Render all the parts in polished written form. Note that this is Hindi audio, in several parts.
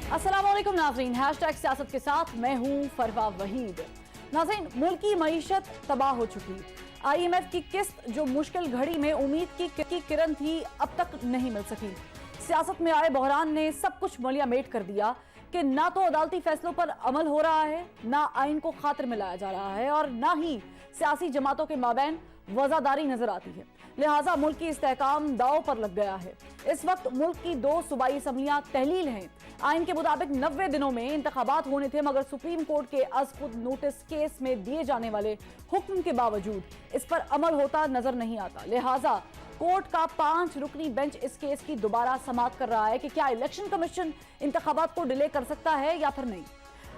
अस्सलामुअलैकुम नाज़रीन, हैशटैग सियासत के साथ मैं हूं फरवा वहीद। नाज़रीन, मुल्क की मईशत तबाह हो चुकी। IMF की किस्त जो मुश्किल घड़ी में उम्मीद की किरण थी, अब तक नहीं मिल सकी। सियासत में आए बहरान ने सब कुछ मलियामेट कर दिया कि ना तो अदालती फैसलों पर अमल हो रहा है, ना आइन को खातिर में लाया जा रहा है और ना ही सियासी जमातों के माबैन वजादारी नजर आती है। लिहाजा मुल्क की इस्तेहकाम दांव पर लग गया है। इस वक्त मुल्क की 2 सूबाई असम्बलियां तहलील हैं। आइन के मुताबिक 90 दिनों में इंतखाबात होने थे, मगर सुप्रीम कोर्ट के अज खुद नोटिस केस में दिए जाने वाले हुक्म के बावजूद इस पर अमल होता नजर नहीं आता। लिहाजा कोर्ट का 5 रुकनी बेंच इस केस की दोबारा समाअत कर रहा है कि क्या इलेक्शन कमीशन इंतखाबात को डिले कर सकता है या फिर नहीं।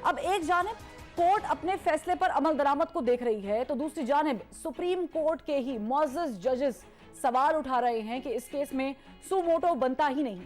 अब एक जानिब कोर्ट अपने फैसले पर अमल दरामद को देख रही है, तो दूसरी जानिब सुप्रीम कोर्ट के ही मुअज़्ज़ज़ जजेस सवाल उठा रहे हैं कि इस केस में सुमोटो बनता ही नहीं।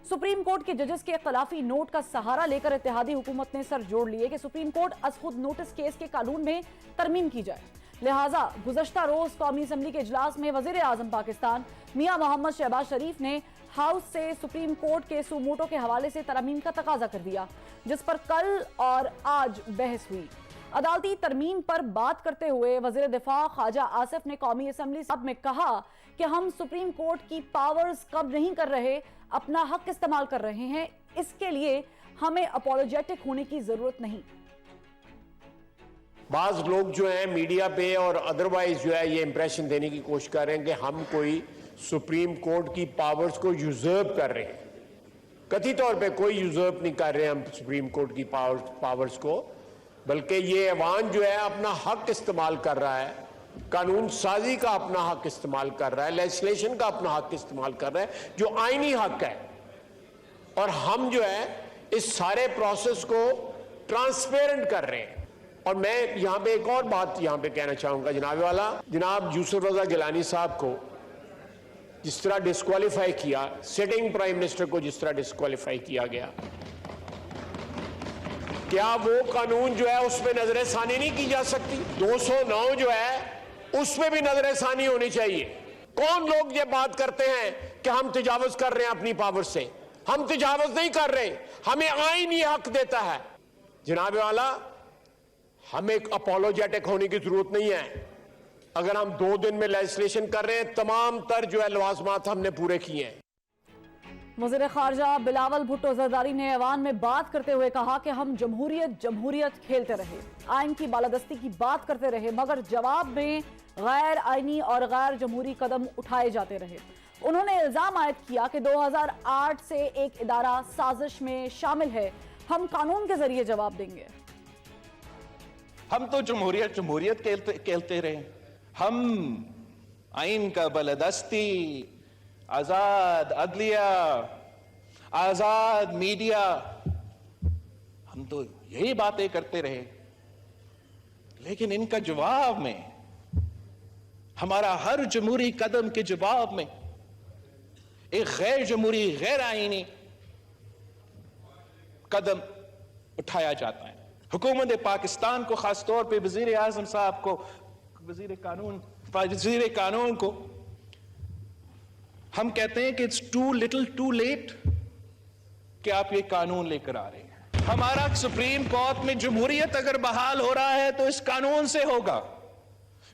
सुप्रीम कोर्ट के जजेस के खिलाफी नोट का सहारा लेकर इत्तेहादी हुकूमत ने सर जोड़ लिए कि सुप्रीम कोर्ट अज खुद नोटिस केस के कानून में तरमीम की जाए। लिहाजा गुज़श्ता रोज कौमी असम्बली के इजलास में वज़ीर आज़म पाकिस्तान मियां मोहम्मद शहबाज शरीफ ने हाउस से सुप्रीम कोर्ट के सुमोटो के हवाले से तरमीम का तकाजा कर दिया, जिस पर कल और आज बहस हुई। अदालती तरमीम पर बात करते हुए वज़ीर दिफा ख्वाजा आसिफ ने कौमी असम्बली सब में कहा कि हम सुप्रीम कोर्ट की पावर्स कब नहीं कर रहे, अपना हक इस्तेमाल कर रहे हैं। इसके लिए हमें अपॉलोजेटिक होने की जरूरत नहीं। बाज लोग जो है मीडिया पे और अदरवाइज जो है ये इंप्रेशन देने की कोशिश कर रहे हैं कि हम कोई सुप्रीम कोर्ट की पावर्स को यूजर्व कर रहे हैं। कथित तौर पे कोई यूजर्व नहीं कर रहे हैं हम सुप्रीम कोर्ट की पावर्स को, बल्कि ये ऐवान जो है अपना हक इस्तेमाल कर रहा है, कानून साजी का अपना हक इस्तेमाल कर रहा है, लेजिस्लेशन का अपना हक इस्तेमाल कर रहा है जो आईनी हक है। और हम जो है इस सारे प्रोसेस को ट्रांसपेरेंट कर रहे हैं। और मैं यहां पे एक और बात यहां पे कहना चाहूंगा, जनाब यूसुफ रजा गिलानी साहब को जिस तरह डिस्क्वालीफाई किया, सिटिंग प्राइम मिनिस्टर को जिस तरह डिस्क्वालीफाई किया गया, क्या वो कानून जो है उसमें नजरसानी नहीं की जा सकती? 209 जो है उसमें भी नजरसानी होनी चाहिए। कौन लोग ये बात करते हैं कि हम तजावुज कर रहे हैं अपनी पावर से? हम तजावुज नहीं कर रहे, हमें आईन ये हक देता है। जनाब वाला, हमें अपोलोजेटिक होने की जरूरत नहीं है। अगर हम 2 दिन में लेजिस्लेशन कर रहे हैं, तमाम तर जो है लवाजमात हमने पूरे किए हैं। वज़ीर ख़ारजा बिलावल भुट्टो ज़रदारी ने ऐवान में बात करते हुए कहा कि हम जमहूरियत खेलते रहे, आइन की बालादस्ती की बात करते रहे, मगर जवाब में गैर आइनी और गैर जमहूरी कदम उठाए जाते रहे। उन्होंने इल्जाम आयद किया कि 2008 से एक इदारा साजिश में शामिल है, हम कानून के जरिए जवाब देंगे। हम तो जमहूरियत खेलते रहे, हम आइन का बालादस्ती, आजाद अदलिया, आजाद मीडिया, हम तो यही बातें करते रहे। लेकिन इनका जवाब में, हमारा हर जमहूरी कदम के जवाब में एक गैर जमहूरी गैर आईनी कदम उठाया जाता है। हुकूमत पाकिस्तान को, खासतौर पर वजीर आजम साहब को, वजीर कानून को हम कहते हैं कि it's too little too late कि आप ये कानून लेकर आ रहे हैं। हमारा सुप्रीम कोर्ट में जमहूरियत अगर बहाल हो रहा है तो इस कानून से होगा,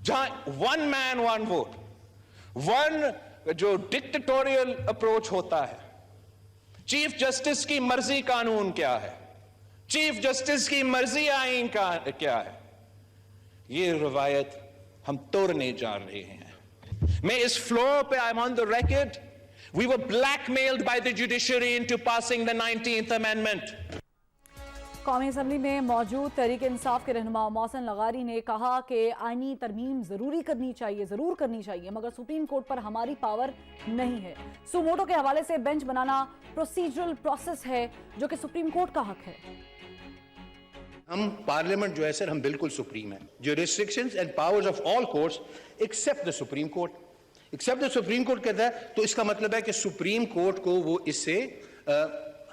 जहां 1 मैन 1 वोट, जो डिक्टेटोरियल अप्रोच होता है। चीफ जस्टिस की मर्जी कानून क्या है, चीफ जस्टिस की मर्जी आइन का क्या है, ये रवायत हम तोड़ने जा रहे हैं। मैं इस फ्लोर पे, I am on the record, we were blackmailed by the judiciary into passing the 19th amendment. कौमी असम्बली में मौजूद तहरीक इंसाफ के रहनुमा मोहसिन लगारी ने कहा कि आईनी तरमीम जरूर करनी चाहिए, मगर सुप्रीम कोर्ट पर हमारी पावर नहीं है। सुमोटो के हवाले से बेंच बनाना प्रोसीजरल प्रोसेस है जो कि सुप्रीम कोर्ट का हक है। हम पार्लियामेंट जो है सर, हम बिल्कुल सुप्रीम है। जो restrictions and powers of all courts except the supreme court, except the supreme court कहता है, तो इसका मतलब है कि सुप्रीम कोर्ट को वो इससे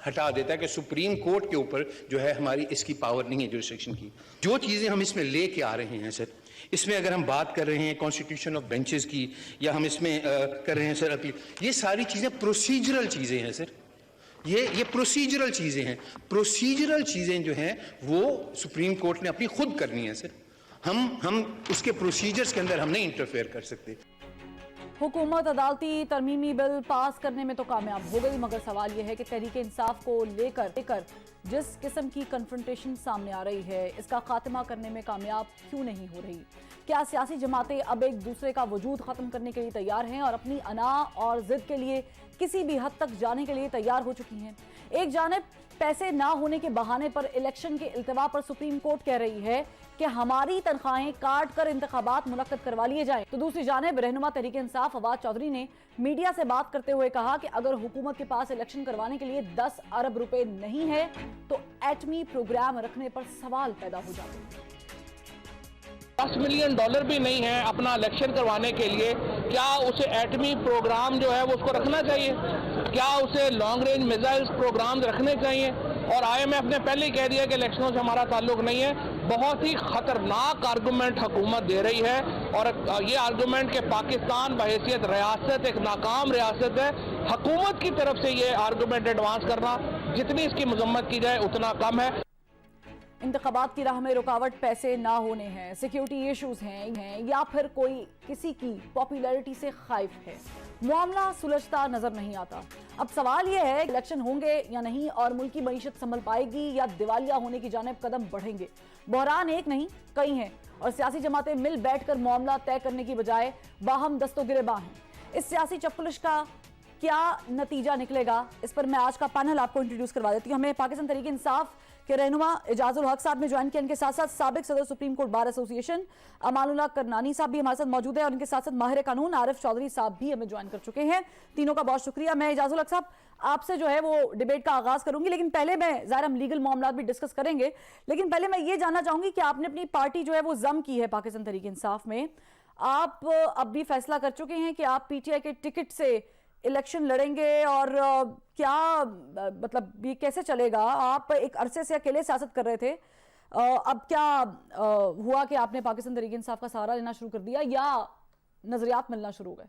हटा देता है कि सुप्रीम कोर्ट के ऊपर जो है हमारी इसकी पावर नहीं है जुरिस्डिक्शन की। जो चीजें हम इसमें लेके आ रहे हैं सर, इसमें अगर हम बात कर रहे हैं कॉन्स्टिट्यूशन ऑफ बेंचेस की, या हम इसमें कर रहे हैं सर अपील, ये सारी चीजें प्रोसीजरल चीजें हैं सर। ये प्रोसीजरल चीजें हैं। प्रोसीजरल चीजें जो हैं वो सुप्रीम कोर्ट ने अपनी खुद करनी है सर। हम उसके प्रोसीजर्स के अंदर हम नहीं इंटरफेयर कर सकते। हुकूमत अदालती तरमीमी बिल पास करने में तो कामयाब हो गई, मगर सवाल यह है कि तहरीक इंसाफ को लेकर जिस किस्म की कन्फ्रंटेशन सामने आ रही है, इसका खात्मा करने में कामयाब क्यों नहीं हो रही? क्या सियासी जमातें अब एक दूसरे का वजूद खत्म करने के लिए तैयार हैं और अपनी अना और जिद के लिए किसी भी हद तक जाने के लिए तैयार हो चुकी हैं? एक जानिब पैसे ना होने के बहाने पर इलेक्शन के इल्तवा पर सुप्रीम कोर्ट कह रही है कि हमारी तनख्वाहें काट कर इंतखाबात मुनक्कद करवा लिए जाएं, तो दूसरी जानिब रहनुमा तहरीक इंसाफ फवाद चौधरी ने मीडिया से बात करते हुए कहा कि अगर हुकूमत के पास इलेक्शन करवाने के लिए 10 अरब रुपए नहीं है तो एटमी प्रोग्राम रखने पर सवाल पैदा हो जाते हैं। $10 मिलियन भी नहीं है अपना इलेक्शन करवाने के लिए, क्या उसे एटमी प्रोग्राम जो है वो उसको रखना चाहिए? क्या उसे लॉन्ग रेंज मिसाइल्स प्रोग्राम रखने चाहिए? और IMF ने पहले ही कह दिया कि इलेक्शनों से हमारा ताल्लुक नहीं है। बहुत ही खतरनाक आर्गूमेंट हुकूमत दे रही है और ये आर्गूमेंट कि पाकिस्तान बहैसियत रियासत एक नाकाम रियासत है, हुकूमत की तरफ से ये आर्गूमेंट एडवांस करना जितनी इसकी मजम्मत की जाए उतना कम है। इंतखाबात की राह में रुकावट पैसे ना होने हैं, सिक्योरिटी इश्यूज हैं या फिर कोई किसी की पॉपुलैरिटी से खाइफ है, मामला सुलझता नजर नहीं आता। अब सवाल यह है इलेक्शन होंगे या नहीं और मुल्क की मईशत संभल पाएगी या दिवालिया होने की जानिब कदम बढ़ेंगे। बहरान एक नहीं कई हैं और सियासी जमातें मिल बैठकर मामला तय करने की बजाय बाहम दस्तोगिरेबां हैं। इस सियासी चप्पलिश का क्या नतीजा निकलेगा, इस पर मैं आज का पैनल आपको इंट्रोड्यूस करवा देती हूँ। हमें पाकिस्तान तहरीक इंसाफ के रहनुमा एजाजुल हक साहब ने ज्वाइन किया, इनके साथ साथ साबिक सदर Supreme Court bar association Amanullah Karnani साहब भी हमारे साथ मौजूद है और इनके साथ साथ माहिर कानून आरिफ चौधरी साहब भी हमें ज्वाइन कर चुके हैं। तीनों का बहुत शुक्रिया। मैं एजाजुल हक साहब आपसे जो है वो डिबेट का आगाज करूंगी, लेकिन पहले मैं ज़ाहिर हम लीगल मामला भी डिस्कस करेंगे, लेकिन पहले मैं ये जानना चाहूंगी कि आपने अपनी पार्टी जो है वो जम की है पाकिस्तान तहरीक इंसाफ में, आप अब भी फैसला कर चुके हैं कि आप PTI के टिकट से इलेक्शन लड़ेंगे और क्या मतलब ये कैसे चलेगा? आप एक अरसे से अकेले सियासत कर रहे थे, अब क्या हुआ कि आपने पाकिस्तान तहरीक इंसाफ का सहारा लेना शुरू कर दिया या नजरियात मिलना शुरू हो गए?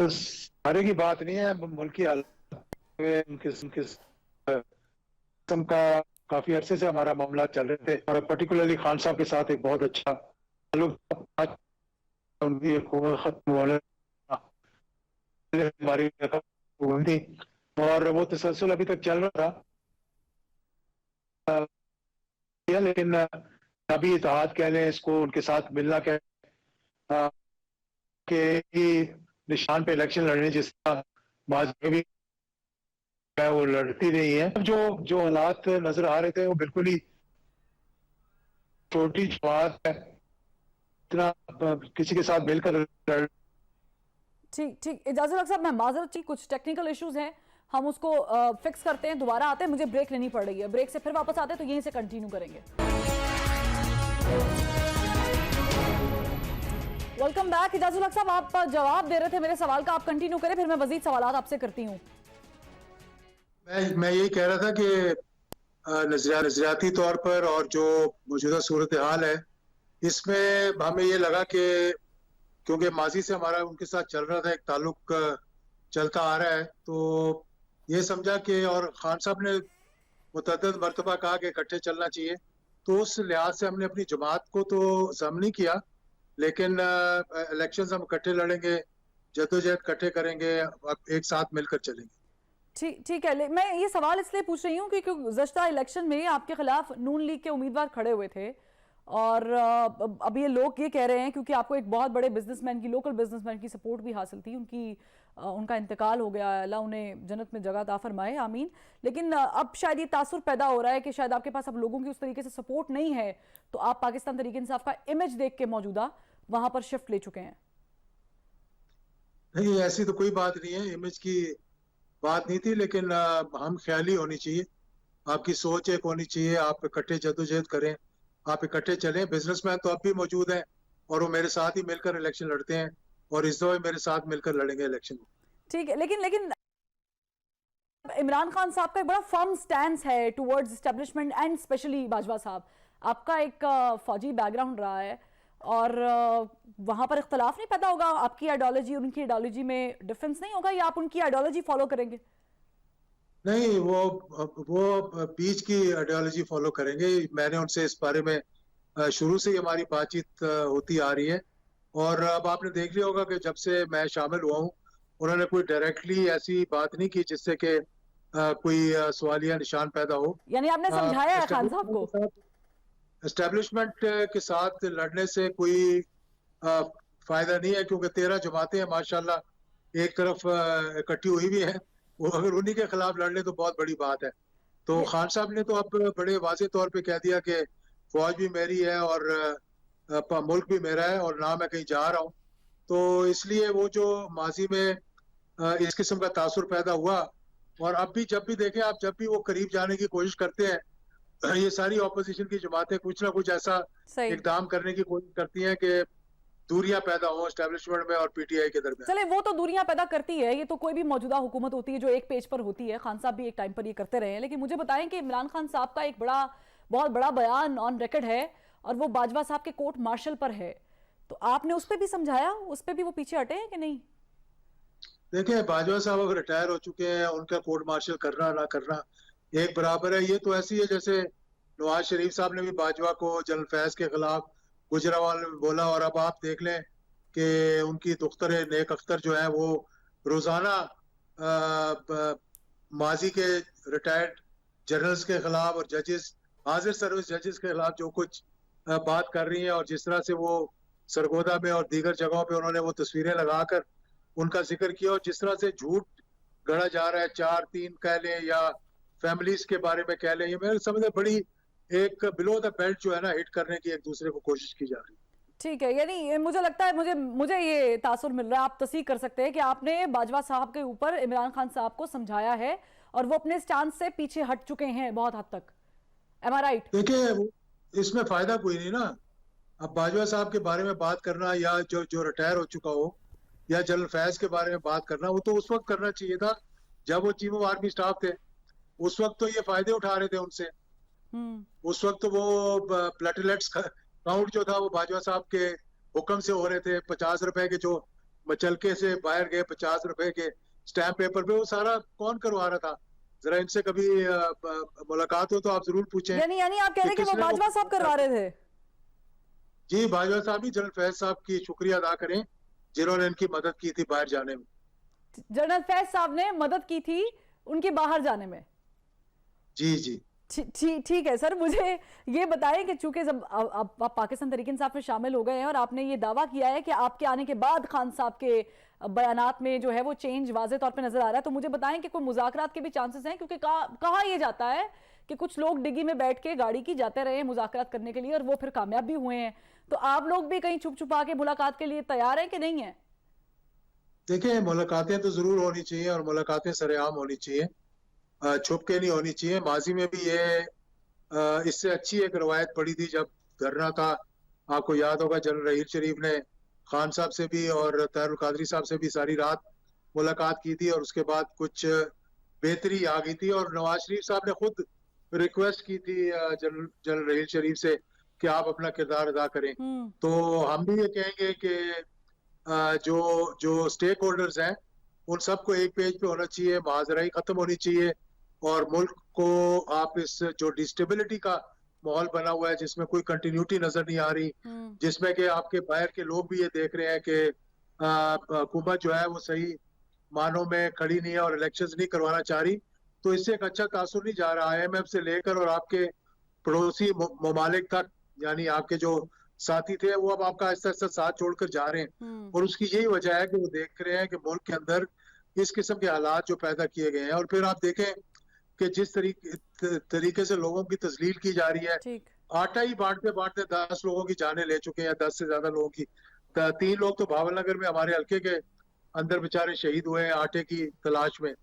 सहारे की बात नहीं है, मुल्क की हालत का काफी अरसे से हमारा मामला चल रहे थे और पर्टिकुलरली खान साहब के साथ एक बहुत अच्छा उनकी खत्म होने हमारी थी और वो तसलसल अभी तक चल रहा था, लेकिन अभी इत्तेहाद कह लें इसको, उनके साथ मिलना कह के निशान पे इलेक्शन लड़ने जिसका माजी भी वो लड़ती नहीं है। जो हालात नजर आ रहे थे वो बिल्कुल ही छोटी बात है, इतना किसी के साथ मिलकर। ठीक इजाजुल हक साहब, मैं माजरत थी, कुछ टेक्निकल इश्यूज हैं, हम उसको फिक्स करते हैं, दोबारा आते हैं, मुझे ब्रेक लेनी पड़ रही है, ब्रेक से फिर वापस आते हैं तो यहीं से कंटिन्यू करेंगे। Welcome back. इजाजुल हक साहब, आप जवाब दे रहे थे मेरे सवाल का, आप कंटिन्यू करें, फिर मैं मजीद सवाल आपसे करती हूँ। मैं यही कह रहा था कि नजरियाती तौर पर और जो मौजूदा सूरत हाल है इसमें हमें ये लगा कि क्योंकि माजी से हमारा उनके साथ चल रहा था, एक ताल्लुक चलता आ रहा है, तो ये समझा कि और खान साहब ने मुतअद्दिद मरतबा कहा कि इकट्ठे चलना चाहिए, तो उस लिहाज से हमने अपनी जमात को तो जम नहीं किया, लेकिन इलेक्शंस हम इकट्ठे लड़ेंगे, जद्दोजहद इकट्ठे करेंगे, एक साथ मिलकर चलेंगे। ठीक है। मैं ये सवाल इसलिए पूछ रही हूँ कि गुज़श्ता इलेक्शन में आपके खिलाफ नून लीग के उम्मीदवार खड़े हुए थे और अब ये लोग ये कह रहे हैं क्योंकि आपको एक बहुत बड़े बिजनेसमैन की, लोकल बिजनेसमैन की सपोर्ट भी हासिल थी, उनका इंतकाल हो गया, अल्लाह उन्हें जन्नत में जगह अता फरमाए, आमीन, लेकिन अब शायद ये तासुर पैदा हो रहा है कि शायद आपके पास अब लोगों की उस तरीके से सपोर्ट नहीं है, तो आप पाकिस्तान तहरीक इंसाफ का इमेज देख के मौजूदा वहां पर शिफ्ट ले चुके हैं। नहीं, ऐसी तो कोई बात नहीं है, इमेज की बात नहीं थी, लेकिन हम ख्याली होनी चाहिए, आपकी सोच एक होनी चाहिए, आप इकट्ठे जद्दोजहद करें, आप इकट्ठे चलें। बिजनेसमैन तो अब भी मौजूद हैं और वो मेरे साथ ही मिलकर इलेक्शन लड़ते हैं और इस दफा मेरे साथ मिलकर लड़ेंगे इलेक्शन। ठीक है, लेकिन इमरान खान साहब का एक बड़ा फर्म स्टैंस है towards establishment and specially Bajwa साहब, आपका एक फौजी बैकग्राउंड रहा है और वहां पर इख्तलाफ नहीं पैदा होगा? आपकी आइडियोलॉजी उनकी आइडियोलॉजी में डिफरेंस नहीं होगा, या आप उनकी आइडियोलॉजी फॉलो करेंगे? नहीं, वो बीच की आइडियोलॉजी फॉलो करेंगे। मैंने उनसे इस बारे में शुरू से ही हमारी बातचीत होती आ रही है, और अब आपने देख लिया होगा कि जब से मैं शामिल हुआ हूँ उन्होंने कोई डायरेक्टली ऐसी बात नहीं की जिससे कि कोई सवालिया निशान पैदा हो। यानी आपने समझाया है खान साहब को? एस्टेब्लिशमेंट के साथ लड़ने से कोई फायदा नहीं है, क्योंकि 13 जमातें हैं माशाल्लाह एक तरफ इकट्ठी हुई भी है। वो अगर उन्हीं के खिलाफ लड़ ले तो बहुत बड़ी बात है। तो खान साहब ने तो अब बड़े वाज़ेह तौर पे कह दिया कि फौज भी मेरी है और मुल्क भी मेरा है और ना मैं कहीं जा रहा हूँ। तो इसलिए वो जो माजी में इस किस्म का तासुर पैदा हुआ, और अब भी जब भी देखें आप, जब भी वो करीब जाने की कोशिश करते हैं, ये सारी ऑपोजिशन की जमातें कुछ ना कुछ ऐसा इकदाम करने की कोशिश करती हैं कि दूरियां पैदा हो एस्टेब्लिशमेंट में और पीटीआई के दरमियान। चले, वो तो दूरियां पैदा करती है, ये तो कोई भी मौजूदा हुकूमत होती है जो एक पेज पर होती है। खान साहब भी एक टाइम पर ये करते रहे हैं। लेकिन मुझे बताएं कि इमरान खान साहब का एक बहुत बड़ा बयान ऑन रिकॉर्ड है, और वो बाजवा साहब के कोर्ट मार्शल पर है। तो आपने उस पर भी समझाया, उस पर भी वो पीछे हटे हैं कि नहीं? देखिए, बाजवा साहब अगर रिटायर हो चुके हैं, उनका कोर्ट मार्शल करना ना करना एक बराबर है। ये तो ऐसी है जैसे नवाज शरीफ साहब ने भी बाजवा को जनरल फैज के खिलाफ गुजरावाल में बोला, और अब आप देख लें कि उनकी दुख्तर नेक अख्तर जो है वो रोजाना माजी के रिटायर्ड जनरल्स के खिलाफ और जजेस, हाजिर सर्विस जजेस के खिलाफ जो कुछ बात कर रही हैं, और जिस तरह से वो सरगोदा में और दीगर जगहों पे उन्होंने वो तस्वीरें लगाकर उनका जिक्र किया, और जिस तरह से झूठ गढ़ा जा रहा है, 4-3 कह लें या फैमिलीज के बारे में कह लें, ये मेरे समझ में बड़ी एक बिलो द बेल्ट जो है ना हिट करने की एक दूसरे को कोशिश की जा रही है। ठीक है, यानी मुझे लगता है, मुझे ये तासुर मिल रहा है, आप तस्दीक कर सकते हैं कि आपने बाजवा साहब के ऊपर इमरान खान साहब को समझाया है और वो अपने स्टैंड से पीछे हट चुके हैं बहुत हद तक। एम आई राइट? देखिए, इसमें फायदा कोई नहीं ना। अब बाजवा साहब के बारे में बात करना, या जो रिटायर हो चुका हो, या जनरल फैज के बारे में बात करना, वो तो उस वक्त करना चाहिए था जब वो चीफ ऑफ आर्मी स्टाफ थे। उस वक्त तो ये फायदे उठा रहे थे उनसे। उस वक्त तो वो प्लेटलेट्स काउंट जो था वो बाजवा साहब के हुक्म से हो रहे थे। 50 रुपए के जो मचलके से बाहर गए 50 रुपए के स्टैम्प पेपर पे, वो सारा कौन करवा रहा था? जरा इनसे कभी मुलाकात हो तो आप जरूर पूछें। यानी आप कह रहे हैं कि वो बाजवा साहब करवा रहे थे? जी, बाजवा साहब ही जनरल फैज साहब की शुक्रिया अदा करें जिन्होंने इनकी मदद की थी बाहर जाने में। जनरल फैज साहब ने मदद की थी उनके बाहर जाने में? जी जी, ठीक है सर। मुझे ये बताएं कि चूंकि जब आप पाकिस्तान तहरीक इंसाफ में शामिल हो गए हैं और आपने ये दावा किया है कि आपके आने के बाद खान साहब के बयानात में जो है वो चेंज वाज़े तौर पे नजर आ रहा है, तो मुझे बताएं कि कोई मुज़ाकरात के भी चांसेस हैं? क्योंकि कहा यह जाता है कि कुछ लोग डिग्गी में बैठ के गाड़ी की जाते रहे मुज़ाकरात करने के लिए और वो फिर कामयाब भी हुए हैं। तो आप लोग भी कहीं छुप छुपा के मुलाकात के लिए तैयार हैं कि नहीं है? देखिए, मुलाकातें तो जरूर होनी चाहिए और मुलाकातें सरेआम होनी चाहिए, छुप के नहीं होनी चाहिए। माजी में भी ये इससे अच्छी एक रवायत पड़ी थी जब धरना था। आपको याद होगा जनरल रहील शरीफ ने खान साहब से भी और तारुल कादरी साहब से भी सारी रात मुलाकात की थी, और उसके बाद कुछ बेहतरी आ गई थी, और नवाज शरीफ साहब ने खुद रिक्वेस्ट की थी जनरल रहील शरीफ से कि आप अपना किरदार अदा करें। तो हम भी ये कहेंगे कि जो स्टेक होल्डर्स हैं उन सबको एक पेज पे होना चाहिए, महाजराई खत्म होनी चाहिए, और मुल्क को आप इस जो डिस्टेबिलिटी का माहौल बना हुआ है जिसमें कोई कंटिन्यूटी नजर नहीं आ रही, जिसमें कि आपके बाहर के लोग भी ये देख रहे हैं कि हुकूमत जो है वो सही मानों में खड़ी नहीं है और इलेक्शंस नहीं करवाना चाह रही, तो इससे एक अच्छा तासुर नहीं जा रहा। IMF से लेकर और आपके पड़ोसी ममालिक तक, यानी आपके जो साथी थे वो अब आपका आहिस्ता आहिस्ता साथ छोड़कर जा रहे हैं, और उसकी यही वजह है कि वो देख रहे हैं कि मुल्क के अंदर इस किस्म के हालात जो पैदा किए गए हैं। और फिर आप देखें कि जिस तरीके से लोगों की तस्लील की जा रही है, आटा ही बांटते बांटते 10 लोगों की जानें ले चुके हैं, 10 से ज्यादा लोगों की। 3 लोग तो भावलनगर में हमारे हल्के के अंदर बेचारे शहीद हुए हैं आटे की तलाश में।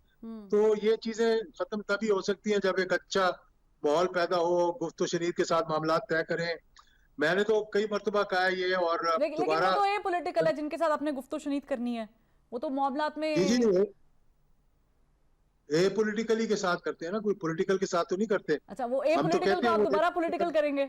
तो ये चीजें खत्म तभी हो सकती हैं जब एक अच्छा माहौल पैदा हो, गुफ्त शनीद के साथ मामला तय करें। मैंने तो कई मरतबा कहा है ये, और दोबारा तो ये पॉलिटिकल है जिनके साथ आपने गुफ्त शनीद करनी है, वो तो मामलात में पॉलिटिकली के साथ करते हैं ना, कोई पॉलिटिकल के साथ तो नहीं करते। अच्छा, वो पॉलिटिकल को आप दोबारा पॉलिटिकल करेंगे?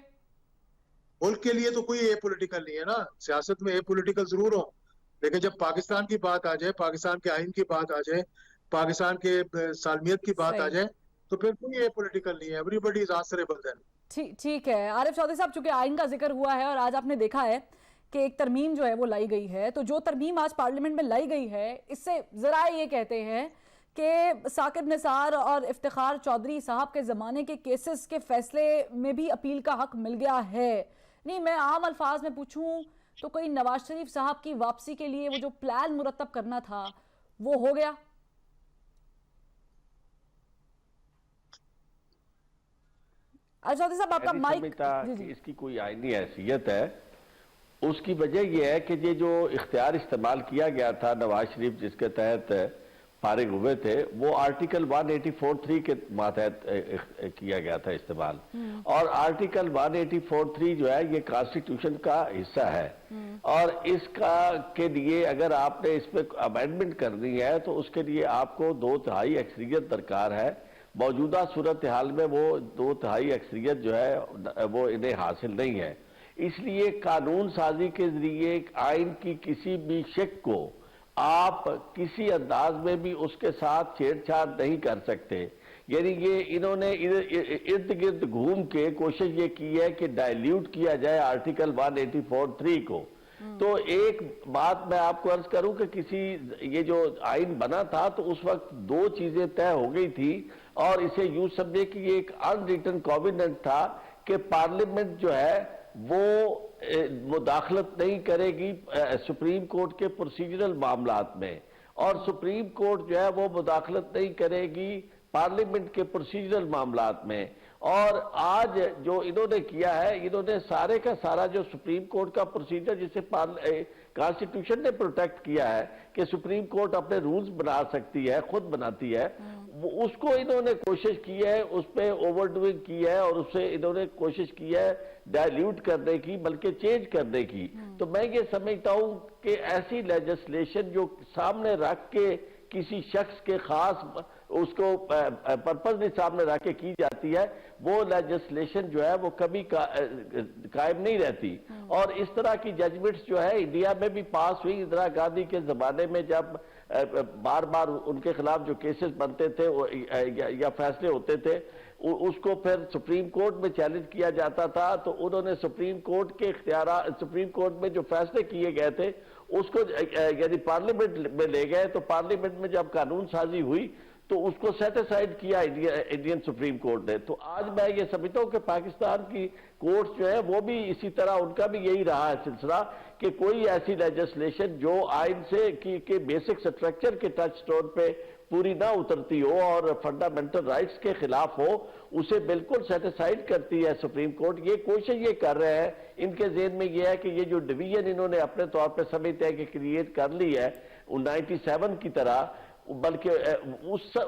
मुल्क के लिए तो कोई ए पॉलिटिकल नहीं है ना, सियासत में ए पॉलिटिकल जरूर हो, लेकिन जब पाकिस्तान की बात आ जाए, पाकिस्तान के आइन की बात आ जाए, पाकिस्तान के सालमियत की बात आ जाए, तो फिर कोई ए पॉलिटिकल नहीं है, एवरीबॉडी इज आंसरेबल देन। ठीक है आरिफ चौधरी साहब, चूंकि आइन का जिक्र हुआ है और आज आपने देखा है कि एक तरमीम जो है वो लाई गई है, तो जो तरमीम आज पार्लियामेंट में लाई गई है, इससे जरा ये कहते हैं कि साकिब निसार और इफ्तिखार चौधरी साहब के ज़माने के केसेस के फैसले में भी अपील का हक मिल गया है। नहीं, मैं आम अल्फाज में पूछूं तो कोई नवाज शरीफ साहब की वापसी के लिए वो जो प्लान मुरतब करना था वो हो गया? चौधरी साहब आपका माइक। इसकी कोई आईनी हैसियत है, उसकी वजह यह है कि ये जो इख्तियार इस्तेमाल किया गया था नवाज शरीफ जिसके तहत फारिग हुए थे, वो आर्टिकल 184(3) के मातहत किया गया था इस्तेमाल। और आर्टिकल 184(3) जो है ये कॉन्स्टिट्यूशन का हिस्सा है, और इसका के लिए अगर आपने इसमें अमेंडमेंट करनी है तो उसके लिए आपको 2/3 अक्सरियत दरकार है। मौजूदा सूरत हाल में वो 2/3 अक्सरियत जो है वो इन्हें हासिल नहीं है, इसलिए कानून साजी के जरिए आइन की किसी भी शिक को आप किसी अंदाज में भी उसके साथ छेड़छाड़ नहीं कर सकते। यानी ये इन्होंने इर्द गिर्द घूम के कोशिश ये की है कि डाइल्यूट किया जाए आर्टिकल 184(3) को। तो एक बात मैं आपको अर्ज करूं कि ये जो आइन बना था तो उस वक्त 2 चीजें तय हो गई थी, और इसे यूं समझे कि ये एक अनरिटन कॉविनेंट था कि पार्लियामेंट जो है वो मुदाखलत नहीं करेगी सुप्रीम कोर्ट के प्रोसीजरल मामलात में, और सुप्रीम कोर्ट जो है वो मुदाखलत नहीं करेगी पार्लियामेंट के प्रोसीजरल मामलात में। और आज जो इन्होंने किया है, इन्होंने सारे का सारा जो सुप्रीम कोर्ट का प्रोसीजर जिसे कॉन्स्टिट्यूशन ने प्रोटेक्ट किया है कि सुप्रीम कोर्ट अपने रूल्स बना सकती है, खुद बनाती है, उसको इन्होंने कोशिश की है, उस पर ओवरडूइंग की है, और उससे इन्होंने कोशिश की है डाइल्यूट करने की, बल्कि चेंज करने की। तो मैं ये समझता हूं कि ऐसी लेजिस्लेशन जो सामने रख के किसी शख्स के खास उसको पर्पज भी सामने रख के की जाती है, वो लेजिस्लेशन जो है वो कभी कायम नहीं रहती। और इस तरह की जजमेंट्स जो है इंडिया में भी पास हुई इंदिरा गांधी के जमाने में, जब बार बार उनके खिलाफ जो केसेस बनते थे या फैसले होते थे, उसको फिर सुप्रीम कोर्ट में चैलेंज किया जाता था, तो उन्होंने सुप्रीम कोर्ट के इख्तियार, सुप्रीम कोर्ट में जो फैसले किए गए थे उसको यानी पार्लियामेंट में ले गए, तो पार्लियामेंट में जब कानून साजी हुई तो उसको सेटिसाइड किया इंडियन सुप्रीम कोर्ट ने। तो आज मैं ये समझता हूं कि पाकिस्तान की कोर्ट जो है वो भी इसी तरह, उनका भी यही रहा है सिलसिला कि कोई ऐसी लेजिस्लेशन जो आइन से के बेसिक स्ट्रक्चर के टच स्टोन पे पूरी ना उतरती हो और फंडामेंटल राइट्स के खिलाफ हो, उसे बिल्कुल सेटिसाइड करती है सुप्रीम कोर्ट। ये कोशिश ये कर रहे हैं, इनके ज़हन में ये है कि ये जो डिवीजन इन्होंने अपने तौर पर समझते हैं कि क्रिएट कर ली है 97 की तरह, बल्कि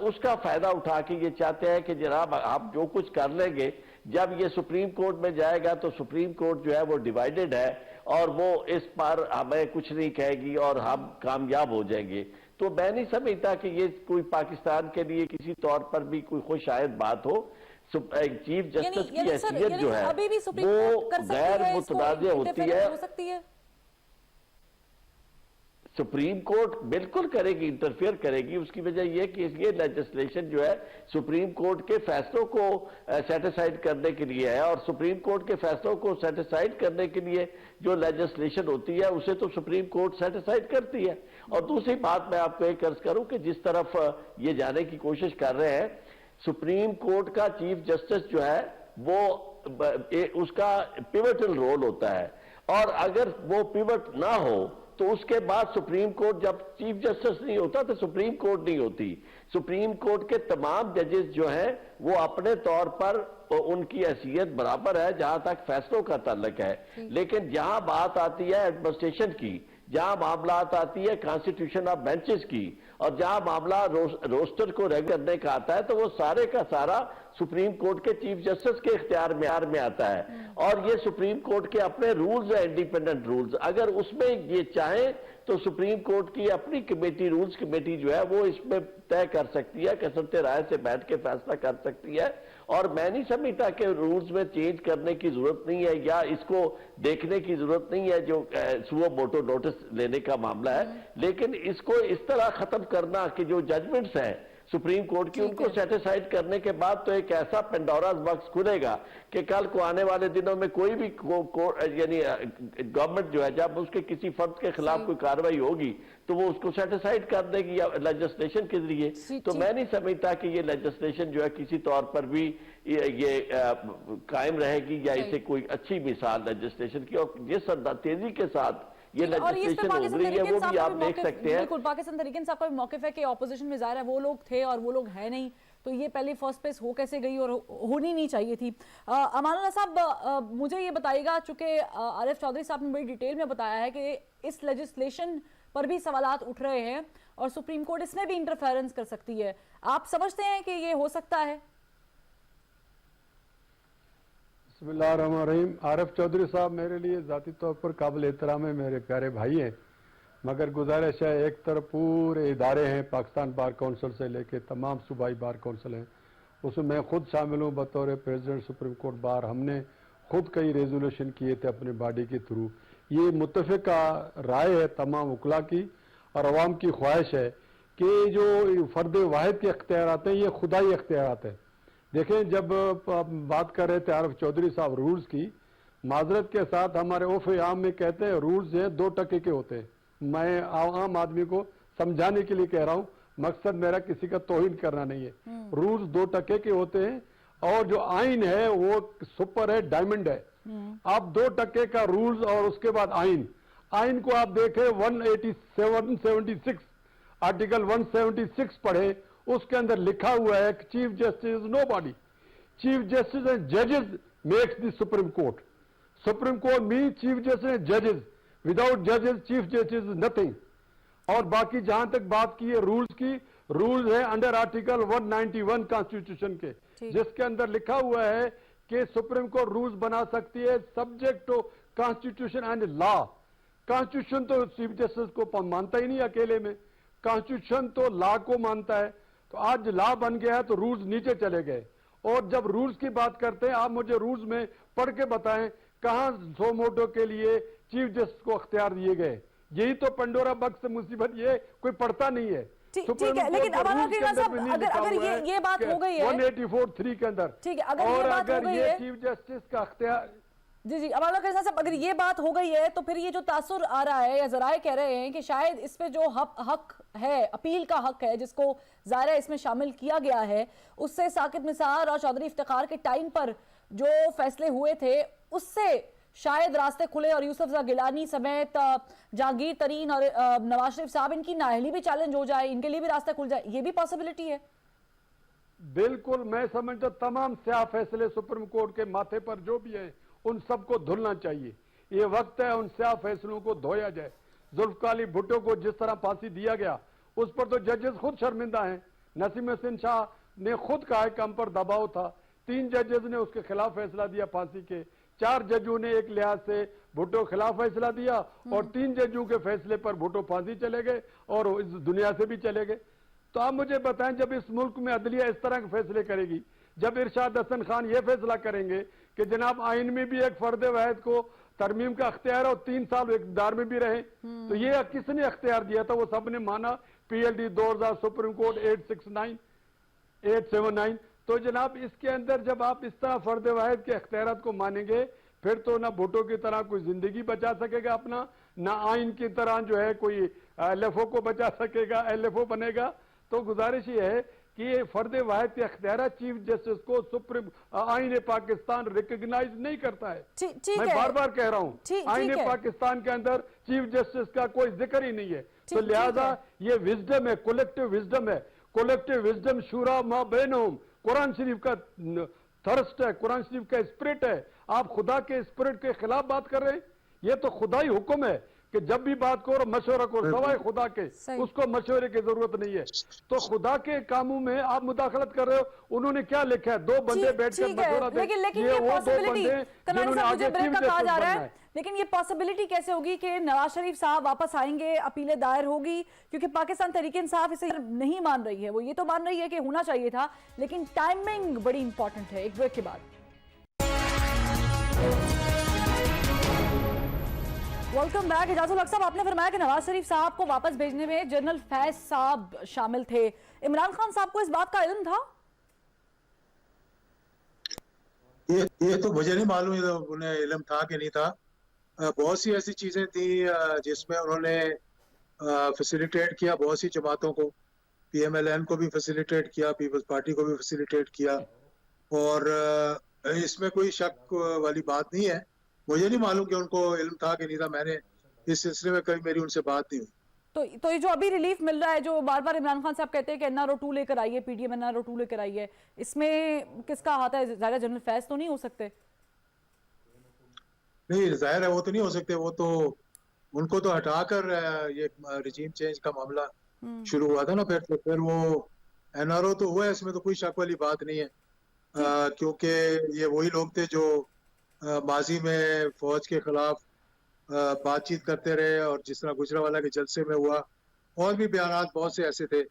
उसका फायदा उठा के ये चाहते हैं कि जनाब आप जो कुछ कर लेंगे, जब ये सुप्रीम कोर्ट में जाएगा तो सुप्रीम कोर्ट जो है वो डिवाइडेड है और वो इस पर हमें कुछ नहीं कहेगी और हम कामयाब हो जाएंगे। तो मैं नहीं समझता कि ये कोई पाकिस्तान के लिए किसी तौर पर भी कोई खुशायद बात हो। चीफ जस्टिस की हैसियत जो है वो गैर मुतनाज़ होती है। सुप्रीम कोर्ट बिल्कुल करेगी, इंटरफेयर करेगी। उसकी वजह यह कि ये लेजिस्लेशन जो है सुप्रीम कोर्ट के फैसलों को सेटिसाइड करने के लिए है, और सुप्रीम कोर्ट के फैसलों को सेटिसाइड करने के लिए जो लेजिस्लेशन होती है उसे तो सुप्रीम कोर्ट सेटिसाइड करती है। और दूसरी बात मैं आपको एक अर्ज करूं कि जिस तरफ ये जाने की कोशिश कर रहे हैं, सुप्रीम कोर्ट का चीफ जस्टिस जो है वो उसका पिवटल रोल होता है, और अगर वो पिवट ना हो तो उसके बाद सुप्रीम कोर्ट, जब चीफ जस्टिस नहीं होता तो सुप्रीम कोर्ट नहीं होती। सुप्रीम कोर्ट के तमाम जजेस जो हैं वो अपने तौर पर उनकी हैसियत बराबर है जहां तक फैसलों का ताल्लुक है, लेकिन जहां बात आती है एडमिनिस्ट्रेशन की, जहां मामला आती है कॉन्स्टिट्यूशन ऑफ बेंचेस की, और जहां मामला रोस्टर को रेगुलेट करने का आता है, तो वो सारे का सारा सुप्रीम कोर्ट के चीफ जस्टिस के इख्तियार में आता है। और ये सुप्रीम कोर्ट के अपने रूल्स है, इंडिपेंडेंट रूल्स। अगर उसमें ये चाहे तो सुप्रीम कोर्ट की अपनी कमेटी, रूल्स कमेटी जो है वो इसमें तय कर सकती है, कसरत राय से बैठ के फैसला कर सकती है। और मैं नहीं समझता कि रूल्स में चेंज करने की जरूरत नहीं है या इसको देखने की जरूरत नहीं है जो सुओ मोटो नोटिस लेने का मामला है, लेकिन इसको इस तरह खत्म करना कि जो जजमेंट्स हैं सुप्रीम कोर्ट की उनको सेटिस्फाइड करने के बाद तो एक ऐसा पेंडोरास बॉक्स खुलेगा कि कल को आने वाले दिनों में कोई भी यानी गवर्नमेंट जो है जब उसके किसी फर्द के खिलाफ कोई कार्रवाई होगी तो वो उसको सेटिस्फाइड कर देगी या लेजिस्लेशन के जरिए। तो मैं नहीं समझता कि ये लेजिस्लेशन जो है किसी तौर पर भी ये कायम रहेगी या इसे कोई अच्छी मिसाल लेजिस्लेशन की, और जिस तेजी के साथ ये लेजिस्लेशन हो रही है वो भी आप देख सकते हैं। बिल्कुल, पाकिस्तान तहरीक इंसाफ का भी मौक़िफ़ है कि ऑपोजिशन में ज़ाहिर है वो लोग थे और वो लोग हैं नहीं, तो ये पहले फर्स्ट प्लेस हो कैसे गई और होनी नहीं चाहिए थी। अमानुल्लाह साहब मुझे ये बताइएगा, चूंकि आरिफ चौधरी साहब ने बड़ी डिटेल में बताया है कि इस लेजिस्लेशन पर भी सवालात उठ रहे हैं और सुप्रीम कोर्ट इसमें भी इंटरफेरेंस कर सकती है, आप समझते हैं कि ये हो सकता है? बिस्मिल्लाहिर्रहमानिर्रहीम। आरिफ चौधरी साहब मेरे लिए ज़ाती तौर पर काबिल एहतराम है, मेरे प्यारे भाई हैं, मगर गुजारिश है एक तरफ पूरे इदारे हैं पाकिस्तान बार काउंसिल से लेके तमाम सूबाई बार काउंसिल हैं, उसमें मैं खुद शामिल हूँ बतौर प्रेसिडेंट सुप्रीम कोर्ट बार। हमने खुद कई रेजोल्यूशन किए थे अपने बॉडी के थ्रू। ये मुत्तफ़िका राय है तमाम वकला की और अवाम की ख्वाहिश है कि जो फ़र्द वाहिद के अख्तियारात हैं ये खुदाई अख्तियारात हैं। देखें, जब बात कर रहे थे आरिफ चौधरी साहब रूल्स की, माजरत के साथ हमारे उर्फ़ आम में कहते हैं रूल्स जो है 2 टके के होते हैं। मैं आम आदमी को समझाने के लिए कह रहा हूँ, मकसद मेरा किसी का तौहीन करना नहीं है। रूल्स 2 टके के होते हैं और जो आइन है वो सुपर है, डायमंड है। आप 2 टके का रूल्स और उसके बाद आइन को आप देखें 176 आर्टिकल 176 पढ़े, उसके अंदर लिखा हुआ है कि chief justice is nobody, chief justice and जजेस makes the supreme court. Supreme court mean chief justice and जजेस, विदाउट जजेस चीफ जस्टिस इज नथिंग। और बाकी जहां तक बात की है रूल्स की, रूल्स है अंडर आर्टिकल 191 कॉन्स्टिट्यूशन के, जिसके अंदर लिखा हुआ है कि सुप्रीम कोर्ट रूल्स बना सकती है subject to constitution and law. Constitution तो चीफ जस्टिस को मानता ही नहीं अकेले में, कॉन्स्टिट्यूशन तो लॉ को मानता है। तो आज लॉ बन गया है तो रूल्स नीचे चले गए। और जब रूल्स की बात करते हैं, आप मुझे रूल्स में पढ़ के बताएं कहां सो मोटो के लिए चीफ जस्टिस को अख्तियार दिए गए। यही तो पंडोरा बक्स से मुसीबत, ये कोई पढ़ता नहीं है। ठीक है, लेकिन अगर ये बात हो गई है 184(3) के अंदर, ठीक है, अगर ये बात हो गई है चीफ जस्टिस का अख्तियार, जी अमानुल्लाह साहब, अगर ये बात हो गई है तो फिर ये जो तासुर आ रहा है या जराए कह रहे हैं कि शायद इस पे जो हक है, अपील का हक है, जिसको ज़ाहिर है इसमें शामिल किया गया है, उससे साकिब निसार और चौधरी इफ्तिखार के टाइम पर जो फैसले हुए थे उससे शायद रास्ते खुले और यूसुफ गिलानी समेत जहांगीर तरीन और नवाज शरीफ साहब इनकी नाअहली भी चैलेंज हो जाए, इनके लिए भी रास्ता खुल जाए, ये भी पॉसिबिलिटी है। बिल्कुल, मैं समझता तमाम स्याह फैसले सुप्रीम कोर्ट के माथे पर जो भी है उन सबको धुलना चाहिए। ये वक्त है उन स्याह फैसलों को धोया जाए। जुल्फकार अली भुट्टो को जिस तरह फांसी दिया गया उस पर तो जजेस खुद शर्मिंदा हैं। नसीम हसन शाह ने खुद कहा कि हम पर दबाव था, 3 जजेस ने उसके खिलाफ फैसला दिया फांसी के, 4 जजों ने एक लिहाज से भुट्टो खिलाफ फैसला दिया और 3 जजों के फैसले पर भुट्टो फांसी चले गए और इस दुनिया से भी चले गए। तो आप मुझे बताएं, जब इस मुल्क में अदलिया इस तरह के फैसले करेगी, जब इरशाद हसन खान ये फैसला करेंगे कि जनाब आइन में भी एक फर्द वाहिद को तरमीम का अख्तियार और 3 साल इक़्तिदार में भी रहे, तो ये किसने अख्तियार दिया था? वो सबने माना, PLD 2000 सुप्रीम कोर्ट 879। तो जनाब इसके अंदर जब आप इस तरह फर्द वाहिद के अख्तियारात को मानेंगे, फिर तो ना भुट्टो की तरह कोई जिंदगी बचा सकेगा अपना, ना आइन की तरह जो है कोई LFO को बचा सकेगा, LFO बनेगा। तो गुजारिश ये है कि ये फर्द वाहिद के अख्तियार चीफ जस्टिस को सुप्रीम आईन पाकिस्तान रिकॉग्नाइज नहीं करता है। मैं बार बार कह रहा हूँ, आईन पाकिस्तान के अंदर चीफ जस्टिस का कोई जिक्र ही नहीं है। तो लिहाजा ये विजडम है, कलेक्टिव विजडम है, कलेक्टिव विजडम शूरा मा बैनहुम, कुरान शरीफ का थर्स्ट है, कुरान शरीफ का स्पिरिट है। आप खुदा के स्पिरिट के खिलाफ बात कर रहे हैं। ये तो खुदाई हुक्म है कि जब भी बात करो मशवरा करो, सवाए खुदा के सही। उसको मशवरे की जरूरत नहीं है। तो खुदा के कामों में आप मुदाखलत कर रहे हो। उन्होंने क्या लिखा है, दो बंदे बैठकर ठीक है, मशवरा दें, लेकिन ये ये वो दो पॉसिबिलिटी बंदे जिन्होंने आगे ब्रेक टीम का कहा जा रहा बनना है, लेकिन ये पॉसिबिलिटी कैसे होगी कि नवाज शरीफ साहब वापस आएंगे, अपीलें दायर होगी? क्योंकि पाकिस्तान तहरीक इंसाफ इसे नहीं मान रही है। वो ये तो मान रही है कि होना चाहिए था, लेकिन टाइमिंग बड़ी इंपॉर्टेंट है। एक ब्रेक के बाद वेलकम बैक। इजाजुल हक साहब, आपने फरमाया कि नवाज शरीफ साहब को वापस भेजने में जनरल फैज साहब शामिल थे। इमरान खान साहब को इस बात का इल्म था? ये तो मुझे नहीं मालूम उन्हें इल्म था कि नहीं था। बहुत सी ऐसी चीजें थी जिसमें उन्होंने फैसिलिटेट किया बहुत सी जमातों को, पीएमएलएन को भी फैसिलिटेट किया, पीपल्स पार्टी को भी फैसिलिटेट किया, और इसमें कोई शक वाली बात नहीं है। मुझे नहीं मालूम कि उनको इल्म था कि नहीं था। मैंने इस सिलसिले में कभी मेरी उनसे बात नहीं हुई। तो ये जो अभी रिलीफ मिल रहा है, जो बार बार इमरान खान साहब कहते हैं कि एनआरओ 2 लेकर आइए, पीडीएम एनआरओ 2 लेकर आइए, इसमें किसका हाथ है? ज़ाहिर जनरल फैज तो नहीं हो सकते? नहीं, जाहिर है वो तो नहीं हो सकते। वो तो उनको तो हटाकर ये रिजीम चेंज का मामला शुरू हुआ था ना, फिर वो एनआरओ तो हुआ है, इसमें तो कोई शक वाली बात नहीं है। क्योंकि ये वही लोग थे जो माजी में फौज के खिलाफ बातचीत करते रहे, और जिस तरह गुजरावाला के जलसे में हुआ, और भी बयान बहुत से ऐसे थे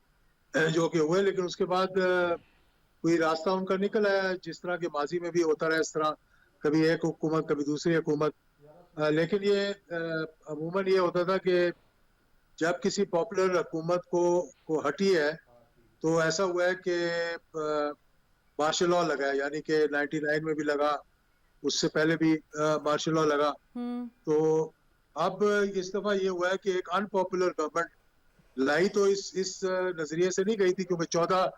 जो कि हुए, लेकिन उसके बाद कोई रास्ता उनका निकल आया, जिस तरह के माजी में भी होता रहा। इस तरह कभी एक हुकूमत कभी दूसरी हुकूमत। लेकिन ये अमूमन ये होता था कि जब किसी पॉपुलर हुकूमत को हटी है, तो ऐसा हुआ है कि मार्शल लॉ लगा है, यानी कि 99 में भी लगा, उससे पहले भी मार्शल लॉ लगा। तो अब इस दफा ये हुआ है कि एक अनपॉपुलर गवर्नमेंट लाई तो इस नजरिए से नहीं गई थी, क्योंकि 14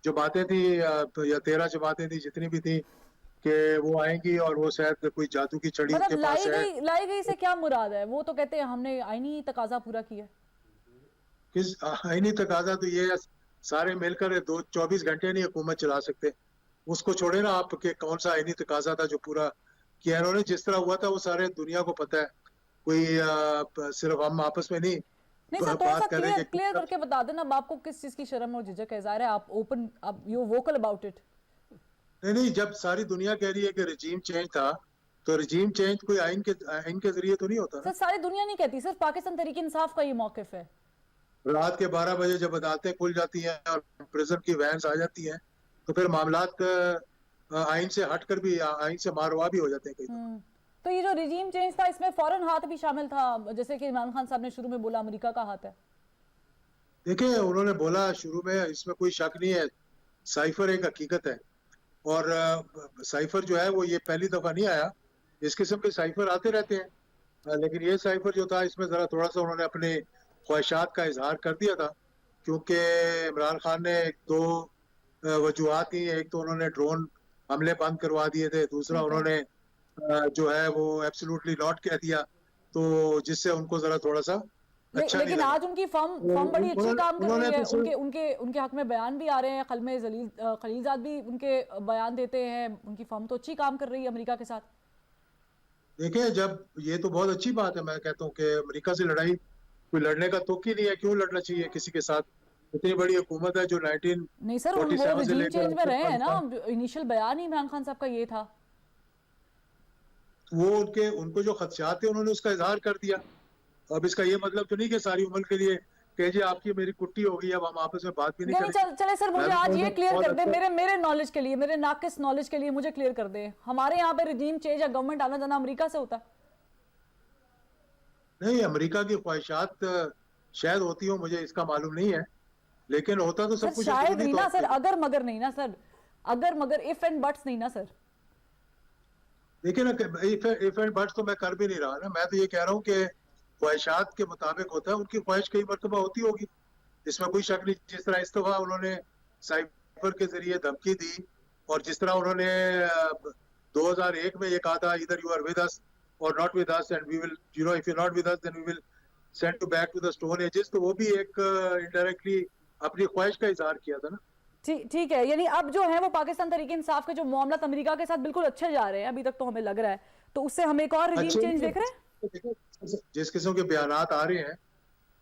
जमातें थी या 13 जमातें थी, जितनी भी थी, कि वो आएंगी और वो शायद कोई जादू की छड़ी मतलब के पास है। लाई गई से क्या मुराद है? वो तो कहते हैं हमने आईनी तकाजा पूरा किया। किस आईनी तकाजा? तो ये सारे मिलकर 24 घंटे नहीं हुकूमत चला सकते। उसको छोड़े ना आप कि कौन सा आईनी तकाजा था जो पूरा किया इन्होंने। जिस तरह हुआ था वो सारे दुनिया को पता है, कोई सिर्फ हम आपस में नहीं सर, थोड़ा सा क्लियर करके बता देना। अब आपको किस चीज की शर्म और झिझक है? ज़ाहिर है आप ओपन, आप यू वोकल अबाउट इट। नहीं, जब सारी दुनिया कह रही है कि रिजीम चेंज था, तो रिजीम चेंज कोई आइन के जरिए तो नहीं होता ना। सर, सारी दुनिया नहीं कहती, सिर्फ पाकिस्तान तहरीक इंसाफ का ये मौकिफ है। रात के 12 बजे जब अदालतें खुल जाती हैं और प्रिजन की वैन्स आ जाती हैं, तो फिर मामलात आइन से हटकर भी, आइन से मारवा भी हो जाते हैं कई। तो ये जो रिजीम चेंज था, इसमें फॉरेन हाथ भी शामिल था, जैसे कि इमरान खान साहब ने शुरू में बोला अमेरिका का हाथ है। देखिए, उन्होंने बोला शुरू में, इसमें कोई शक नहीं है, साइफर एक हकीकत है, और साइफर जो है वो ये पहली दफा नहीं आया। इस किस्म के साइफर आते रहते हैं, लेकिन ये साइफर जो था, इसमें जरा थोड़ा सा उन्होंने अपने ख्वाहिशात का इजहार कर दिया था, क्योंकि इमरान खान ने एक दो वजूहात थी। एक तो उन्होंने ड्रोन हमले बंद करवा दिए थे, दूसरा उन्होंने जो है वो एब्सोल्युटली नॉट कह दिया, तो जिससे उनको जरा थोड़ा सा अच्छा लेकिन आज उनकी फर्म बड़ी अच्छी काम कर रही है। तो उनके हक में बयान भी आ रहे हैं, खलमे खलीलजाद भी उनके बयान देते हैं। उनकी फर्म तो अच्छी काम कर रही है अमेरिका के साथ। देखिए, जब ये तो बहुत अच्छी बात है, मैं कहता हूँ कि अमेरिका से लड़ाई कोई लड़ने का तुक ही नहीं है। क्यों लड़ना चाहिए किसी के साथ? इतनी बड़ी हुकूमत है जो 1947 नहीं सर, वो रिजीम चेंज में रहे हैं ना। इनिशियल बयान ही इमरान खान साहब का ये था। वो उनको जो खदशात थे उन्होंने उसका इजहार कर दिया। अब इसका ये मतलब तो नहीं कि सारी उम्र के लिए कि जी आपकी मेरी कुट्टी होगी, अब हम आपस में बात भी नहीं करेंगे। चले सर, मुझे आज ये क्लियर कर दे, मेरे नॉलेज के लिए, मेरे नाकिस नॉलेज के लिए मुझे क्लियर कर दे, हमारे यहाँ पे रिजीम चेंज या गवर्नमेंट आना जाना अमेरिका से होता? नहीं, अमेरिका की ख्वाहिशात शायद होती हो, मुझे इसका मालूम नहीं है, लेकिन होता तो सब कुछ शायद नहीं ना सर, अगर मगर नहीं ना सर, अगर मगर इफ एंड बट्स नहीं ना सर। देखिए ना, इफ एंड बट्स तो मैं कर भी नहीं रहा ना। मैं तो ये कह रहा हूँ कि ख्वाहिशात के मुताबिक होता है। उनकी ख्वाहिश कई मरतबा होती होगी, इसमें कोई शक नहीं। जिस तरह इस दफा उन्होंने साइफर के जरिए धमकी दी, और जिस तरह उन्होंने 2001 में ये कहा था, इधर you are with us or not with us, and we will, you know, if you not with us then we will send you back to the stone ages. तो वो भी एक इनडायरेक्टली अपनी ख्वाहिश का इजहार किया था ना। ठीक है, यानी अब जो है वो पाकिस्तान तहरीक इंसाफ के जो मामला अमेरिका के साथ बिल्कुल अच्छे जा रहे हैं अभी तक, तो हमें लग रहा है, तो उससे हम एक और रिजीम चेंज देख रहे हैं। जिस किस्म के बयानात आ रहे हैं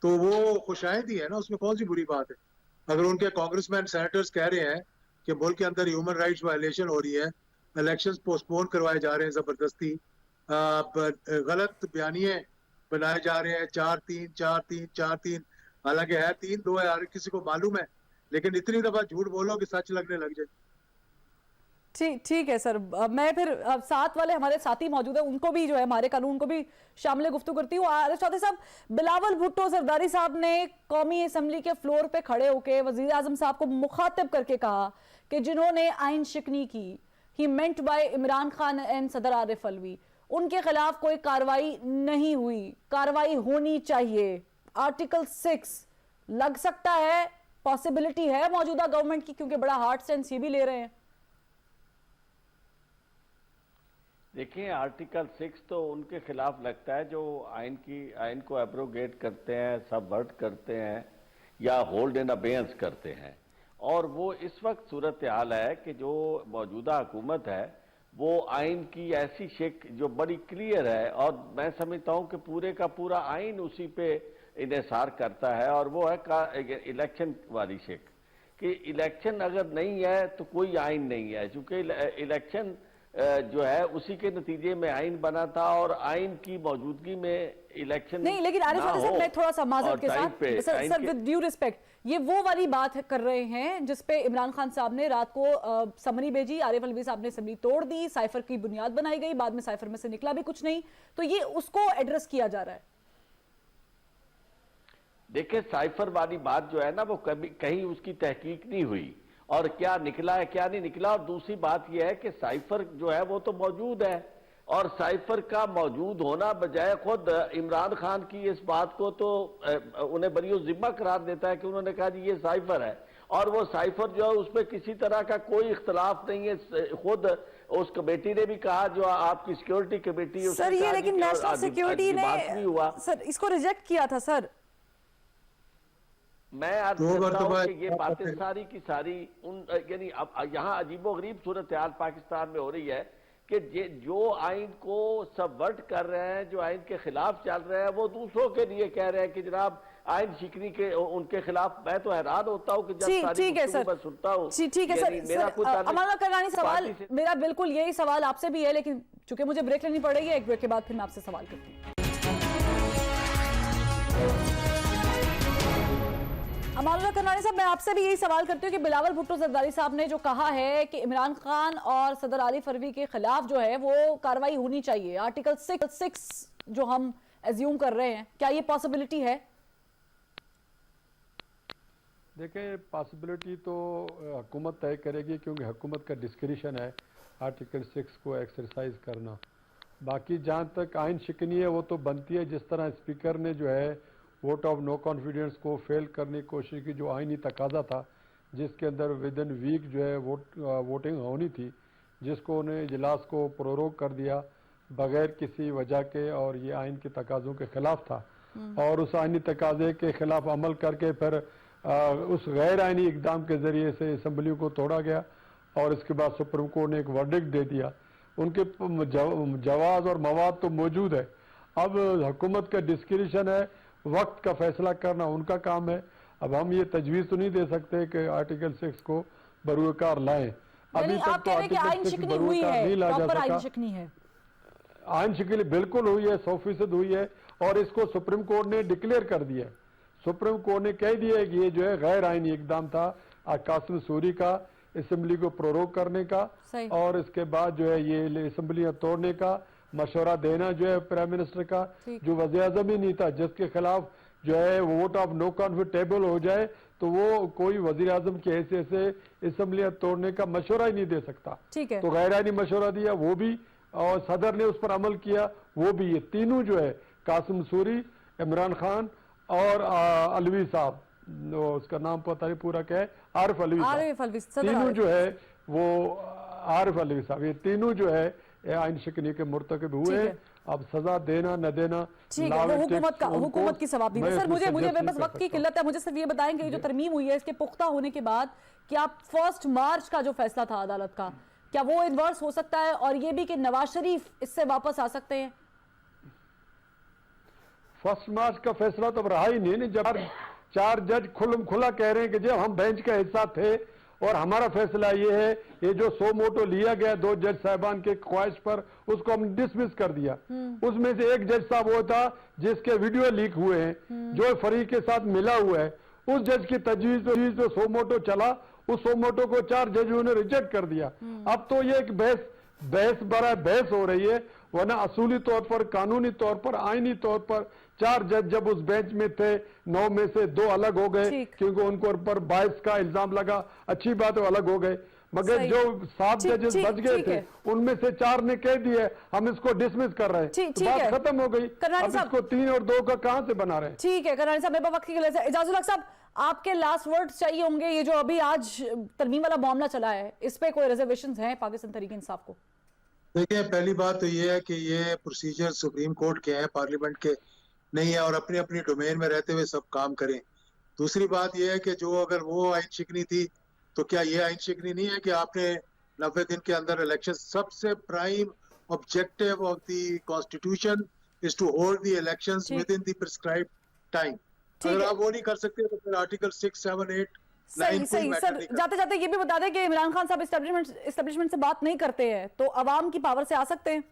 तो वो खुशाइंदी है ना, उसमें कौन सी बुरी बात है। अगर उनके कांग्रेसमैन सेनेटर्स कह रहे हैं कि मुल्क के अंदर ह्यूमन राइट्स वायलेशन हो रही है, इलेक्शंस पोस्टपोन करवाए जा रहे हैं जबरदस्ती, गलत बयानिए बनाए जा रहे हैं, 4-3 4-3 4-3, हालांकि है 3-2 है, हर किसी को मालूम है, लेकिन इतनी दफा झूठ बोलो कि सच लगने लग जाए। ठीक है सर, मैं फिर साथ वाले हमारे साथी मौजूद है, उनको भी जो है हमारे कानून को भी शामिल गुफ्तगू करती हूँ। चौधरी साहब, बिलावल भुट्टो जरदारी साहब ने कौमी असम्बली के फ्लोर पे खड़े होकर वजीर आजम साहब को मुखातिब करके कहा कि जिन्होंने आइन शिकनी की, he meant by Imran Khan and सदर आरिफ अलवी, उनके खिलाफ कोई कार्रवाई नहीं हुई, कार्रवाई होनी चाहिए। आर्टिकल 6 लग सकता है, पॉसिबिलिटी है मौजूदा गवर्नमेंट की, क्योंकि बड़ा हार्ड स्टैंड ये भी ले रहे हैं। देखिए, आर्टिकल 6 तो उनके खिलाफ लगता है जो आइन को एब्रोगेट करते हैं, सबवर्ट करते हैं या होल्ड इन अबेयंस करते हैं। और वो इस वक्त सूरत हाल है कि जो मौजूदा हुकूमत है वो आइन की ऐसी शेक जो बड़ी क्लियर है, और मैं समझता हूं कि पूरे का पूरा आइन उसी पे इन्हिसार करता है, और वो है इलेक्शन वाली शेक कि इलेक्शन अगर नहीं है तो कोई आइन नहीं है, क्योंकि इलेक्शन जो है उसी के नतीजे में आइन बना था, और आइन की मौजूदगी में इलेक्शन नहीं। लेकिन आरिफ साहब, मैं थोड़ा सा माजरत के साथ सर विद ड्यू रिस्पेक्ट, ये वो वाली बात कर रहे हैं जिसपे इमरान खान साहब ने रात को समरी भेजी, आरिफ अलवी साहब ने समरी तोड़ दी, साइफर की बुनियाद बनाई गई, बाद में साइफर में से निकला भी कुछ नहीं, तो ये उसको एड्रेस किया जा रहा है। देखिए, साइफर वाली बात जो है ना, वो कभी कहीं उसकी तहकीक नहीं हुई, और क्या निकला है क्या नहीं निकला। और दूसरी बात यह है कि साइफर जो है वो तो मौजूद है, और साइफर का मौजूद होना बजाय खुद इमरान खान की इस बात को तो उन्हें बरी जिम्मा करार देता है कि उन्होंने कहा जी ये साइफर है, और वो साइफर जो है उसमें किसी तरह का कोई इख्तलाफ नहीं है। खुद उस कमेटी ने भी कहा, जो आपकी सिक्योरिटी कमेटी, सर ये लेकिन नेशनल सिक्योरिटी ने हुआ सर इसको रिजेक्ट किया था। सर मैं अर्ज करता हूं कि ये बातें सारी की सारी यानी अब यहाँ अजीबोगरीब सूरत हाल पाकिस्तान में हो रही है कि जो आइन को सबवर्ट कर रहे हैं, जो आइन के खिलाफ चल रहे हैं, वो दूसरों के लिए कह रहे हैं कि जनाब आइन शिकनी के उनके खिलाफ। मैं तो हैरान होता हूँ कि जब सारी मैं सुनता हूँ। ठीक है सर, अमानुल्लाह करवानी, सवाल मेरा बिल्कुल यही सवाल आपसे भी है, लेकिन चूंकि मुझे ब्रेक लेनी पड़ेगी, एक ब्रेक के बाद फिर मैं आपसे सवाल करती हूँ। अमानुल्लाह करवानी साहब, मैं आपसे भी यही सवाल करती हूँ कि बिलावल भुट्टो जरदारी साहब ने जो कहा है कि इमरान खान और सदर आरिफ अलवी के खिलाफ जो है वो कार्रवाई होनी चाहिए, आर्टिकल 6 जो हम एज्यूम कर रहे हैं, क्या ये पॉसिबिलिटी है? देखिए, पॉसिबिलिटी तो हुकूमत तय करेगी, क्योंकि हुकूमत का डिस्क्रिशन है आर्टिकल 6 को एक्सरसाइज करना। बाकी जहाँ तक आइन शिकनी है वो तो बनती है, जिस तरह स्पीकर ने जो है वोट ऑफ नो कॉन्फिडेंस को फेल करने की कोशिश की, जो आइनी तकाजा था जिसके अंदर विद इन वीक जो है वोटिंग होनी थी, जिसको उन्हें इजलास को प्रोरोग कर दिया बगैर किसी वजह के, और ये आइन के तकाज़ों के खिलाफ था। और उस आइनी तकाजे के खिलाफ अमल करके फिर उस गैर आइनी इकदाम के ज़रिए से असम्बली को तोड़ा गया, और इसके बाद सुप्रीम कोर्ट ने एक वर्डिक्ट दे दिया। उनके जवाब और मवाद तो मौजूद है, अब हुकूमत का डिस्क्रिशन है, वक्त का फैसला करना उनका काम है। अब हम ये तजवीज़ तो नहीं दे सकते कि आर्टिकल 6 को बरूकार लाएं। अभी तक तो आर्टिकल 6 बरूकार नहीं ला जा सका। आइन शिकनी बिल्कुल हुई है, 100% हुई है, और इसको सुप्रीम कोर्ट ने डिक्लेयर कर दिया है। सुप्रीम कोर्ट ने कह दिया कि ये जो है गैर आइनी इकदाम था कासिम सूरी का, असम्बली को प्रोरोग करने का, और इसके बाद जो है ये असम्बलियां तोड़ने का मशवरा देना जो है प्राइम मिनिस्टर का, जो वज़ीर आज़म ही नहीं था, जिसके खिलाफ जो है वोट ऑफ नो कॉन्फिडेंस हो जाए तो वो कोई वज़ीर आज़म की हैसियत से असम्बलियां तोड़ने का मशवरा ही नहीं दे सकता। तो गैर आइनी मशवरा दिया वो भी, और सदर ने उस पर अमल किया वो भी। ये तीनों जो है कासिम सूरी, इमरान खान और अलवी साहब, उसका नाम पता नहीं पूरा क्या है, आरिफ अलवी साहब, तीनों जो है वो आरिफ अलवी साहब, ये तीनों जो है आइन शिकनी के मुर्तकिब हुए। अब सजा देना न देना ठीक है, हुकूमत की सवाब दी। सर मुझे बस वक्त की किल्लत है, मुझे सिर्फ ये बताएंगे ये जो तरमीम हुई है इसके पुख्ता होने के बाद क्या 1 मार्च का जो फैसला था अदालत का, क्या वो इन्वर्स हो सकता है, और ये भी कि नवाज शरीफ इससे वापस आ सकते हैं? फर्स्ट मार्च का फैसला तो रहा ही नहीं जब 4 जज खुल्म खुला कह रहे हैं कि जब हम बेंच का हिस्सा थे और हमारा फैसला ये है, ये जो सो मोटो लिया गया 2 जज साहबान के ख्वाहिश पर, उसको हमने डिसमिस कर दिया। उसमें से एक जज साहब वो था जिसके वीडियो लीक हुए हैं, जो फरीक के साथ मिला हुआ है। उस जज की तजवीज जो सो मोटो चला, उस सो मोटो को 4 जजों ने रिजेक्ट कर दिया। अब तो ये एक बहस हो रही है, वरना असूली तौर पर, कानूनी तौर पर, आईनी तौर पर 4 जज जब उस बेंच में थे, 9 में से 2 अलग हो गए क्योंकि उनको ऊपर बायस का इल्जाम लगा। अच्छी बात है, अलग हो गए, मगर जो 7 जजेस बच गए थे उनमें से 4 ने कह दिए हम इसको डिसमिस कर रहे हैं, तो बात खत्म हो गई। अब इसको 3 और 2 का कहां से बना रहे हैं? ठीक है करनानी साहब, वक्त के लिए इजाजुल हक साहब, आपके लास्ट वर्ड्स चाहिए होंगे। ये जो अभी आज तरमीम वाला मामला चला है, इस पे कोई रिजर्वेशंस हैं पाकिस्तान तहरीक इंसाफ को? देखिए, पहली बात तो ये है कि ये प्रोसीजर सुप्रीम कोर्ट के हैं, पार्लियामेंट के नहीं है, और अपनी अपनी डोमेन में रहते हुए सब काम करें। दूसरी बात यह है कि जो अगर वो आइन शिकनी थी, तो क्या ये आइन शिकनी नहीं है कि आपने 90 दिन के अंदर इलेक्शन, सबसे prime objective of the constitution is to hold the elections within the prescribed time. अगर आप वो नहीं कर सकते तो फिर आर्टिकल 6, 7, 8 सही सर, जाते जाते ये भी बता दें कि इमरान खान साहब एस्टेब्लिशमेंट से बात नहीं करते हैं, तो अवाम की पावर से आ सकते हैं?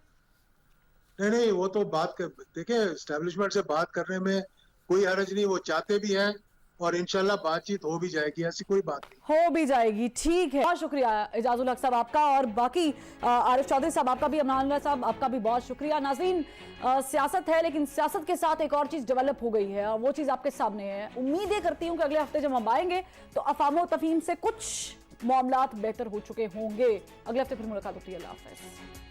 नहीं, वो तो बात कर, देखिए एस्टेब्लिशमेंट से बात करने में कोई हर्ज नहीं, वो चाहते भी हैं और इंशाल्लाह बातचीत हो भी जाएगी, ऐसी कोई बात नहीं, हो भी जाएगी। ठीक है, बहुत शुक्रिया एजाजुल हक साहब आपका, और बाकी आरिफ चौधरी साहब आपका भी, अमरान साहब आपका भी बहुत शुक्रिया। नाज़रीन, सियासत है, लेकिन सियासत के साथ एक और चीज डेवलप हो गई है और वो चीज आपके सामने है। उम्मीदें करती हूँ कि अगले हफ्ते जब हम आएंगे तो अफामो तफहीम से कुछ मामलात बेहतर हो चुके होंगे। अगले हफ्ते फिर मुलाकात होती है। अल्लाह हाफ़िज़।